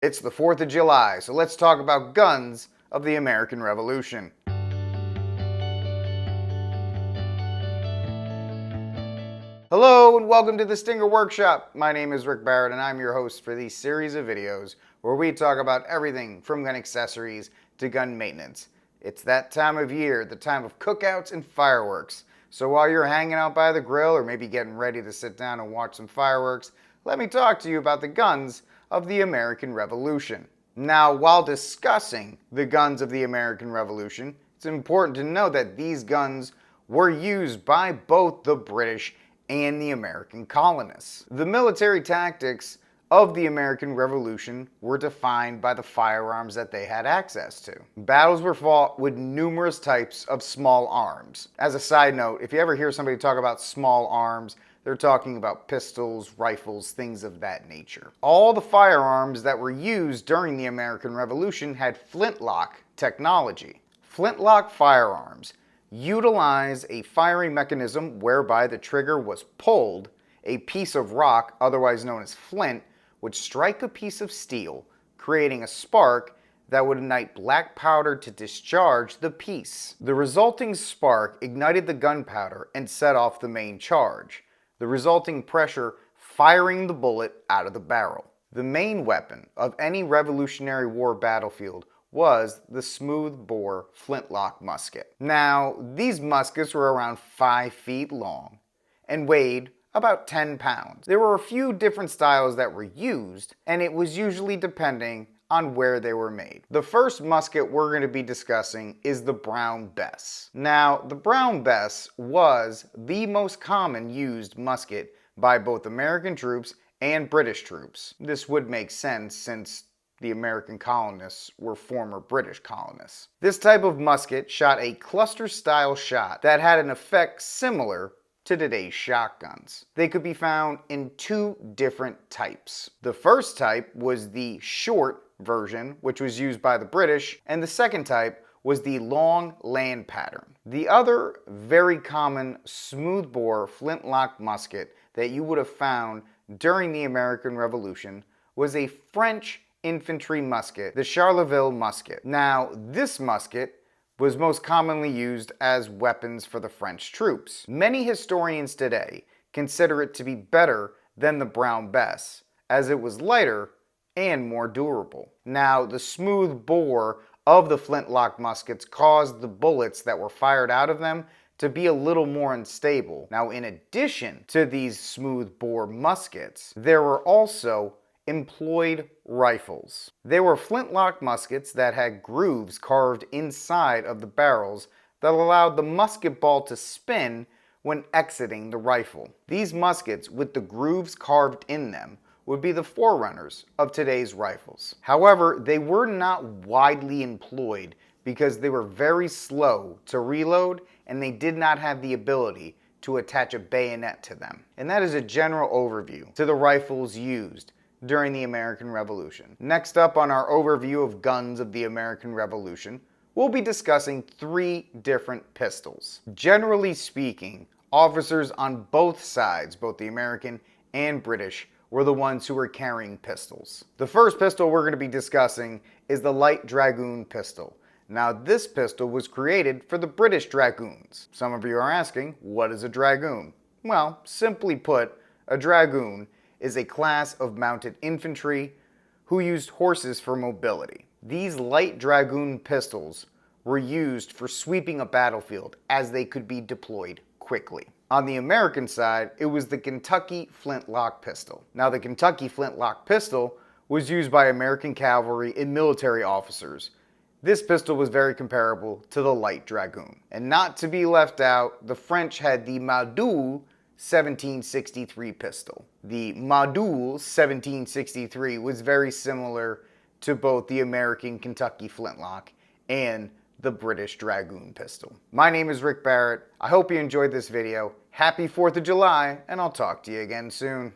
It's the 4th of July, so let's talk about guns of the American Revolution. Hello and welcome to the STNGR Workshop. My name is Rick Barrett and I'm your host for these series of videos where we talk about everything from gun accessories to gun maintenance. It's that time of year, the time of cookouts and fireworks. So while you're hanging out by the grill or maybe getting ready to sit down and watch some fireworks, let me talk to you about the guns of the American Revolution. Now, while discussing the guns of the American Revolution, it's important to know that these guns were used by both the British and the American colonists. The military tactics of the American Revolution were defined by the firearms that they had access to. Battles were fought with numerous types of small arms. As a side note, if you ever hear somebody talk about small arms, they're talking about pistols, rifles, things of that nature. All the firearms that were used during the American Revolution had flintlock technology. Flintlock firearms utilize a firing mechanism whereby the trigger was pulled, a piece of rock, otherwise known as flint, would strike a piece of steel, creating a spark that would ignite black powder to discharge the piece. The resulting spark ignited the gunpowder and set off the main charge, the resulting pressure firing the bullet out of the barrel. The main weapon of any Revolutionary War battlefield was the smooth-bore flintlock musket. Now, these muskets were around 5 feet long and weighed about 10 pounds. There were a few different styles that were used, and it was usually depending on where they were made. The first musket we're going to be discussing is the Brown Bess. Now, the Brown Bess was the most common used musket by both American troops and British troops. This would make sense since the American colonists were former British colonists. This type of musket shot a cluster-style shot that had an effect similar to today's shotguns. They could be found in 2 different types. The first type was the short version, which was used by the British, and the second type was the long land pattern. The other very common smoothbore flintlock musket that you would have found during the American Revolution was a French infantry musket, the Charleville Musket. Now, this musket was most commonly used as weapons for the French troops. Many historians today consider it to be better than the Brown Bess, as it was lighter and more durable. Now, the smooth bore of the flintlock muskets caused the bullets that were fired out of them to be a little more unstable. Now, in addition to these smooth bore muskets, there were also employed rifles. They were flintlock muskets that had grooves carved inside of the barrels that allowed the musket ball to spin when exiting the rifle. These muskets with the grooves carved in them would be the forerunners of today's rifles. However, they were not widely employed because they were very slow to reload and they did not have the ability to attach a bayonet to them. And that is a general overview to the rifles used during the American Revolution. Next up on our overview of guns of the American Revolution, we'll be discussing 3 different pistols. Generally speaking, officers on both sides, both the American and British, were the ones who were carrying pistols. The first pistol we're going to be discussing is the light Dragoon pistol. Now, this pistol was created for the British Dragoons. Some of you are asking, what is a Dragoon? Well, simply put, a Dragoon is a class of mounted infantry who used horses for mobility. These light Dragoon pistols were used for sweeping a battlefield as they could be deployed quickly. On the American side, it was the Kentucky Flintlock pistol. Now, the Kentucky Flintlock pistol was used by American cavalry and military officers. This pistol was very comparable to the light Dragoon. And not to be left out, the French had the Madu 1763 pistol. The Madu 1763 was very similar to both the American Kentucky Flintlock and the British Dragoon pistol. My name is Rick Barrett. I hope you enjoyed this video. Happy 4th of July, and I'll talk to you again soon.